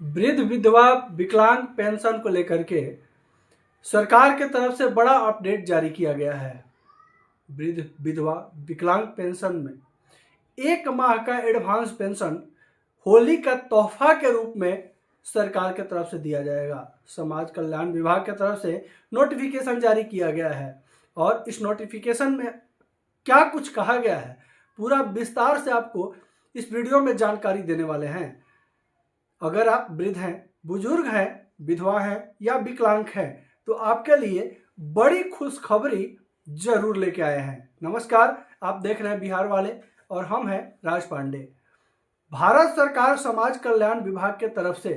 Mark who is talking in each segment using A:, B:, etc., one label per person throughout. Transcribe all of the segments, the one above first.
A: वृद्ध विधवा विकलांग पेंशन को लेकर के सरकार के तरफ से बड़ा अपडेट जारी किया गया है। वृद्ध विधवा विकलांग पेंशन में 1 माह का एडवांस पेंशन होली का तोहफा के रूप में सरकार के तरफ से दिया जाएगा। समाज कल्याण विभाग के तरफ से नोटिफिकेशन जारी किया गया है और इस नोटिफिकेशन में क्या कुछ कहा गया है पूरा विस्तार से आपको इस वीडियो में जानकारी देने वाले हैं। अगर आप वृद्ध हैं, बुजुर्ग हैं, विधवा हैं या विकलांग हैं तो आपके लिए बड़ी खुशखबरी जरूर लेके आए हैं। नमस्कार, आप देख रहे हैं बिहार वाले और हम हैं राज पांडे। भारत सरकार समाज कल्याण विभाग के तरफ से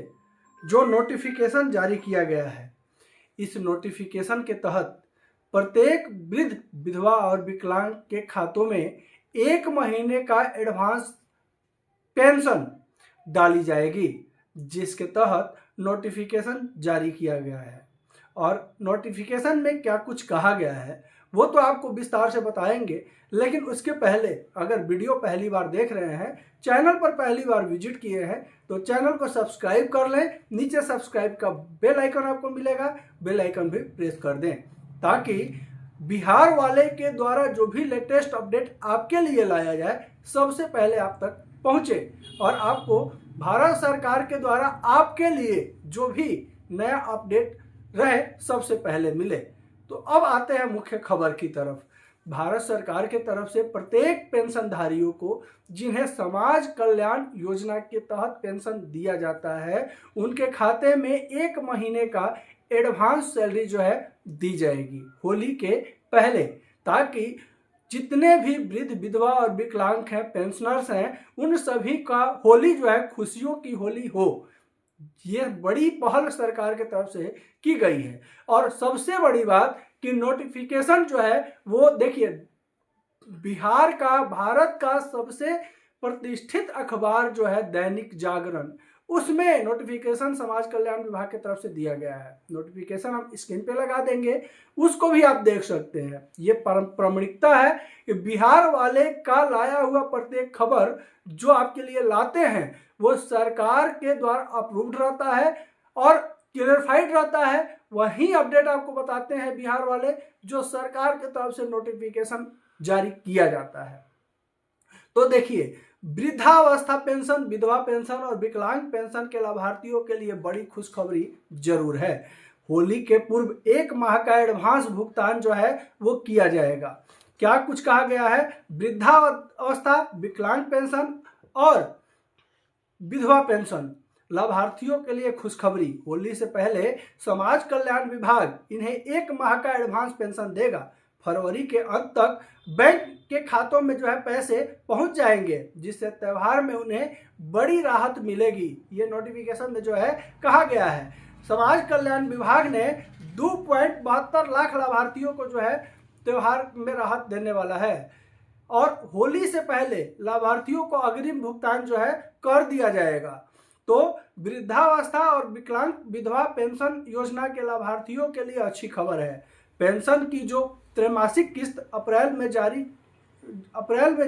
A: जो नोटिफिकेशन जारी किया गया है, इस नोटिफिकेशन के तहत प्रत्येक वृद्ध, विधवा और विकलांग के खातों में 1 महीने का एडवांस पेंशन डाली जाएगी, जिसके तहत नोटिफिकेशन जारी किया गया है। और नोटिफिकेशन में क्या कुछ कहा गया है वो तो आपको विस्तार से बताएंगे, लेकिन उसके पहले अगर वीडियो पहली बार देख रहे हैं, चैनल पर पहली बार विजिट किए हैं तो चैनल को सब्सक्राइब कर लें। नीचे सब्सक्राइब का बेल आइकन आपको मिलेगा, बेल आइकन भी प्रेस कर दें ताकि बिहार वाले के द्वारा जो भी लेटेस्ट अपडेट आपके लिए लाया जाए सबसे पहले आप तक पहुंचे और आपको भारत सरकार के द्वारा आपके लिए जो भी नया अपडेट रहे सबसे पहले मिले। तो अब आते हैं मुख्य खबर की तरफ। भारत सरकार के तरफ से प्रत्येक पेंशनधारियों को जिन्हें समाज कल्याण योजना के तहत पेंशन दिया जाता है, उनके खाते में 1 महीने का एडवांस सैलरी जो है दी जाएगी होली के पहले, ताकि जितने भी वृद्ध, विधवा और विकलांग हैं, पेंशनर्स हैं, उन सभी का होली जो है खुशियों की होली हो। ये बड़ी पहल सरकार के तरफ से की गई है। और सबसे बड़ी बात कि नोटिफिकेशन जो है वो देखिए, बिहार का, भारत का सबसे प्रतिष्ठित अखबार जो है दैनिक जागरण, उसमें नोटिफिकेशन समाज कल्याण विभाग की तरफ से दिया गया है। नोटिफिकेशन हम स्क्रीन पे लगा देंगे, उसको भी आप देख सकते हैं। ये प्रामाणिकता है कि बिहार वाले का लाया हुआ प्रत्येक खबर जो आपके लिए लाते हैं वो सरकार के द्वारा अप्रूव्ड रहता है और क्लियरफाइड रहता है। वही अपडेट आपको बताते हैं बिहार वाले जो सरकार की तरफ से नोटिफिकेशन जारी किया जाता है। तो देखिए, वृद्धावस्था पेंशन, विधवा पेंशन और विकलांग पेंशन के लाभार्थियों के लिए बड़ी खुशखबरी जरूर है। होली के पूर्व 1 माह का एडवांस भुगतान जो है वो किया जाएगा। क्या कुछ कहा गया है? वृद्धावस्था, विकलांग पेंशन और विधवा पेंशन लाभार्थियों के लिए खुशखबरी। होली से पहले समाज कल्याण विभाग इन्हें 1 माह का एडवांस पेंशन देगा। फरवरी के अंत तक बैंक के खातों में जो है पैसे पहुंच जाएंगे, जिससे त्योहार में उन्हें बड़ी राहत मिलेगी। ये नोटिफिकेशन में जो है कहा गया है। समाज कल्याण विभाग ने 2.72 लाख लाभार्थियों को जो है त्योहार में राहत देने वाला है और होली से पहले लाभार्थियों को अग्रिम भुगतान जो है कर दिया जाएगा। तो वृद्धावस्था और विकलांग विधवा पेंशन योजना के लाभार्थियों के लिए अच्छी खबर है। पेंशन की जो त्रैमासिक किस्त अप्रैल में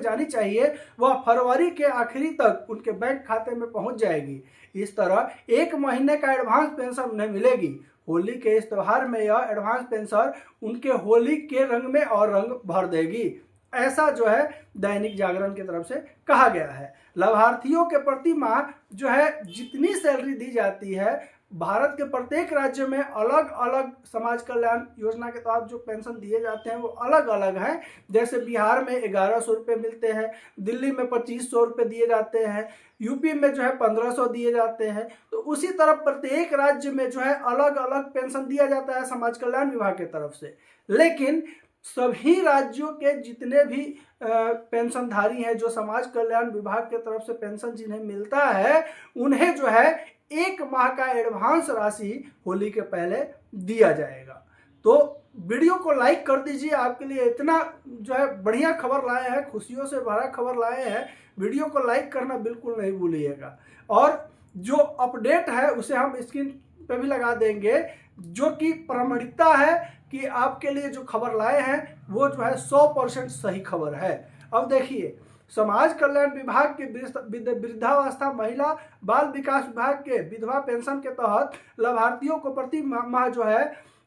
A: जानी चाहिए वह फरवरी के आखिरी तक उनके बैंक खाते में पहुंच जाएगी। इस तरह 1 महीने का एडवांस पेंशन उन्हें मिलेगी। होली के इस त्योहार में यह एडवांस पेंशन उनके होली के रंग में और रंग भर देगी, ऐसा जो है दैनिक जागरण की तरफ से कहा गया है। लाभार्थियों के प्रति माह जो है जितनी सैलरी दी जाती है, भारत के प्रत्येक राज्य में अलग अलग समाज कल्याण योजना के तहत जो पेंशन दिए जाते हैं वो अलग अलग हैं। जैसे बिहार में 1100 रुपये मिलते हैं, दिल्ली में 2500 रुपये दिए जाते हैं, यूपी में जो है 1500 दिए जाते हैं। तो उसी तरह प्रत्येक राज्य में जो है अलग अलग पेंशन दिया जाता है समाज कल्याण विभाग की तरफ से। लेकिन सभी राज्यों के जितने भी पेंशनधारी हैं जो समाज कल्याण विभाग की तरफ से पेंशन जिन्हें मिलता है, उन्हें जो है 1 माह का एडवांस राशि होली के पहले दिया जाएगा। तो वीडियो को लाइक कर दीजिए। आपके लिए इतना जो है बढ़िया खबर लाए हैं, खुशियों से भरा खबर लाए हैं। वीडियो को लाइक करना बिल्कुल नहीं भूलिएगा और जो अपडेट है उसे हम स्क्रीन पे भी लगा देंगे, जो कि प्रामाणिकता है कि आपके लिए जो खबर लाए हैं वो जो है 100% सही खबर है। अब देखिए, समाज कल्याण विभाग के वृद्धावस्था महिला बाल विकास विभाग के विधवा पेंशन के तहत लाभार्थियों को प्रति माह जो है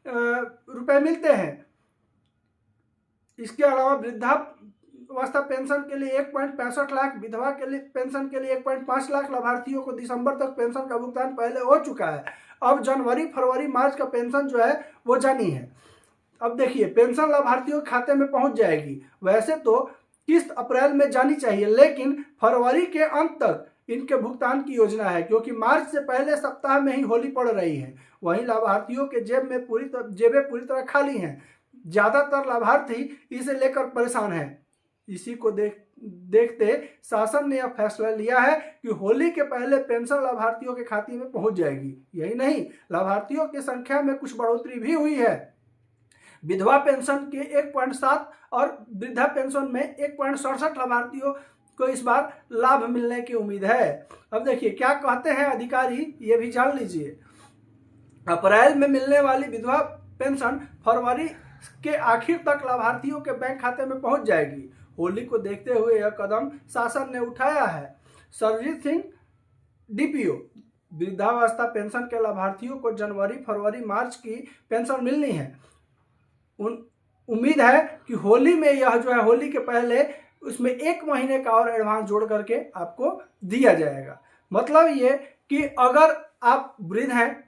A: रुपए मिलते हैं। इसके अलावा वृद्धावस्था पेंशन के लिए 1.65 लाख, विधवा के लिए पेंशन के लिए 1.5 लाख लाभार्थियों को दिसंबर तक पेंशन का भुगतान पहले हो चुका है। अब जनवरी, फरवरी, मार्च का पेंशन जो है वो जानी है। अब देखिए, पेंशन लाभार्थियों के खाते में पहुंच जाएगी। वैसे तो किस्त अप्रैल में जानी चाहिए, लेकिन फरवरी के अंत तक इनके भुगतान की योजना है, क्योंकि मार्च से पहले सप्ताह में ही होली पड़ रही है। वहीं लाभार्थियों के जेबें पूरी तरह खाली हैं। ज्यादातर लाभार्थी इसे लेकर परेशान हैं। इसी को देखते शासन ने यह फैसला लिया है कि होली के पहले पेंशन लाभार्थियों के खाते में पहुंच जाएगी। यही नहीं, लाभार्थियों की संख्या में कुछ बढ़ोतरी भी हुई है। विधवा पेंशन के 1.7 और वृद्धा पेंशन में 1.67 लाभार्थियों को इस बार लाभ मिलने की उम्मीद है। अब देखिए क्या कहते हैं अधिकारी, ये भी जान लीजिए। अप्रैल में मिलने वाली विधवा पेंशन फरवरी के आखिर तक लाभार्थियों के बैंक खाते में पहुंच जाएगी। होली को देखते हुए यह कदम शासन ने उठाया है। सरजीत सिंह डीपीओ, वृद्धावस्था पेंशन के लाभार्थियों को जनवरी, फरवरी, मार्च की पेंशन मिलनी है। उम्मीद है कि होली में यह जो है, होली के पहले उसमें 1 महीने का और एडवांस जोड़ करके आपको दिया जाएगा। मतलब ये कि अगर आप वृद्ध हैं,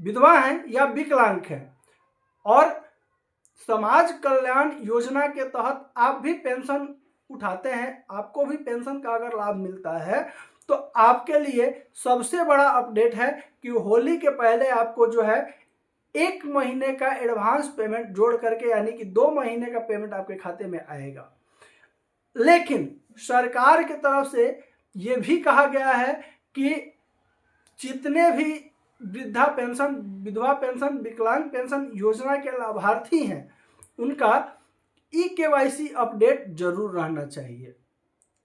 A: विधवा हैं या विकलांग हैं और समाज कल्याण योजना के तहत आप भी पेंशन उठाते हैं, आपको भी पेंशन का अगर लाभ मिलता है, तो आपके लिए सबसे बड़ा अपडेट है कि होली के पहले आपको जो है 1 महीने का एडवांस पेमेंट जोड़ करके, यानी कि 2 महीने का पेमेंट आपके खाते में आएगा। लेकिन सरकार की तरफ से यह भी कहा गया है कि जितने भी वृद्धा पेंशन, विधवा पेंशन, विकलांग पेंशन योजना के लाभार्थी हैं, उनका ई-केवाईसी अपडेट जरूर रहना चाहिए।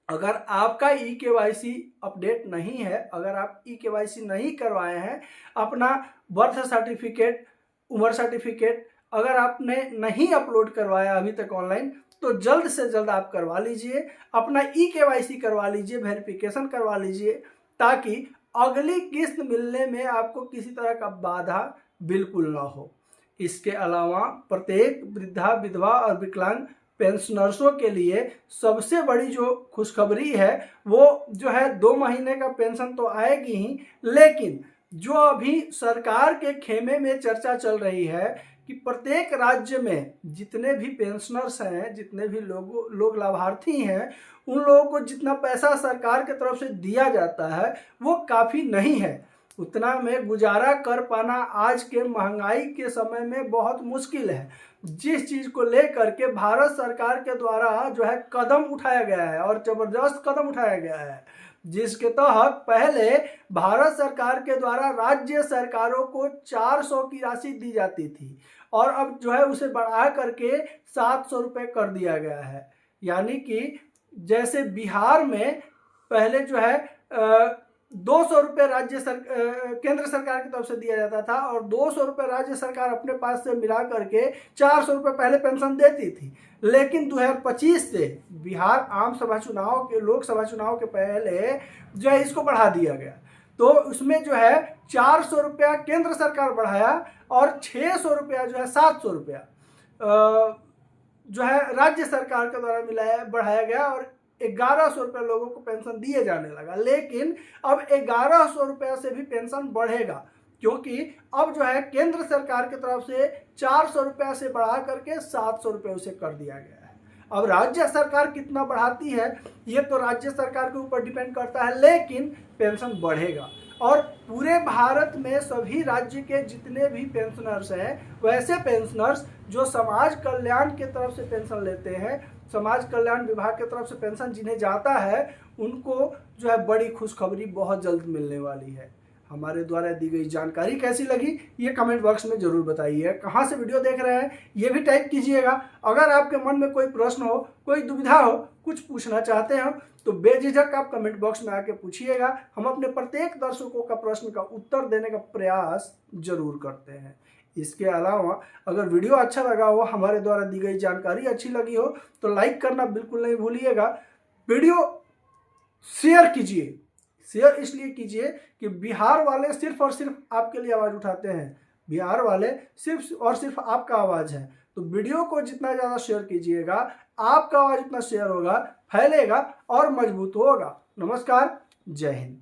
A: अगर आपका ई-केवाईसी अपडेट नहीं है, अगर आप ई-केवाईसी नहीं करवाए हैं, अपना बर्थ सर्टिफिकेट, उम्र सर्टिफिकेट अगर आपने नहीं अपलोड करवाया अभी तक ऑनलाइन, तो जल्द से जल्द आप करवा लीजिए। अपना ई-केवाईसी करवा लीजिए, वेरिफिकेशन करवा लीजिए, ताकि अगली किस्त मिलने में आपको किसी तरह का बाधा बिल्कुल ना हो। इसके अलावा प्रत्येक वृद्धा, विधवा और विकलांग पेंशनर्सों के लिए सबसे बड़ी जो खुशखबरी है वो जो है 2 महीने का पेंशन तो आएगी ही, लेकिन जो अभी सरकार के खेमे में चर्चा चल रही है कि प्रत्येक राज्य में जितने भी पेंशनर्स हैं, जितने भी लोग लाभार्थी हैं, उन लोगों को जितना पैसा सरकार की तरफ से दिया जाता है वो काफ़ी नहीं है। उतना में गुजारा कर पाना आज के महंगाई के समय में बहुत मुश्किल है। जिस चीज़ को लेकर के भारत सरकार के द्वारा जो है कदम उठाया गया है, और ज़बरदस्त कदम उठाया गया है, जिसके तहत पहले भारत सरकार के द्वारा राज्य सरकारों को 400 की राशि दी जाती थी, और अब जो है उसे बढ़ा करके 700 रुपये कर दिया गया है। यानी कि जैसे बिहार में पहले जो है 200 रुपये केंद्र सरकार की तरफ से दिया जाता था, और 200 रुपये राज्य सरकार अपने पास से मिला करके 400 रुपये पहले पेंशन देती थी। लेकिन 2025 से बिहार लोकसभा चुनाव के पहले जो है इसको बढ़ा दिया गया। तो उसमें जो है 400 रुपया केंद्र सरकार बढ़ाया, और 600 रुपया जो है 700 रुपया जो है राज्य सरकार के द्वारा बढ़ाया गया, और 1100 रुपये लोगों को पेंशन दिए जाने लगा। लेकिन अब 1100 रुपये से भी पेंशन बढ़ेगा, क्योंकि अब जो है केंद्र सरकार की तरफ से 400 रुपये से बढ़ा करके 700 रुपये उसे कर दिया गया है। अब राज्य सरकार कितना बढ़ाती है ये तो राज्य सरकार के ऊपर डिपेंड करता है, लेकिन पेंशन बढ़ेगा। और पूरे भारत में सभी राज्य के जितने भी पेंशनर्स हैं, वैसे पेंशनर्स जो समाज कल्याण की तरफ से पेंशन लेते हैं, समाज कल्याण विभाग की तरफ से पेंशन जिन्हें जाता है, उनको जो है बड़ी खुशखबरी बहुत जल्द मिलने वाली है। हमारे द्वारा दी गई जानकारी कैसी लगी ये कमेंट बॉक्स में जरूर बताइए। कहाँ से वीडियो देख रहे हैं ये भी टाइप कीजिएगा। अगर आपके मन में कोई प्रश्न हो, कोई दुविधा हो, कुछ पूछना चाहते हो, तो बेझिझक आप कमेंट बॉक्स में आके पूछिएगा। हम अपने प्रत्येक दर्शकों का प्रश्न का उत्तर देने का प्रयास जरूर करते हैं। इसके अलावा अगर वीडियो अच्छा लगा हो, हमारे द्वारा दी गई जानकारी अच्छी लगी हो, तो लाइक करना बिल्कुल नहीं भूलिएगा। वीडियो शेयर कीजिए। शेयर इसलिए कीजिए कि बिहार वाले सिर्फ और सिर्फ आपके लिए आवाज़ उठाते हैं। बिहार वाले सिर्फ और सिर्फ आपका आवाज़ है। तो वीडियो को जितना ज़्यादा शेयर कीजिएगा, आपका आवाज़ उतना शेयर होगा, फैलेगा और मजबूत होगा। नमस्कार, जय हिंद।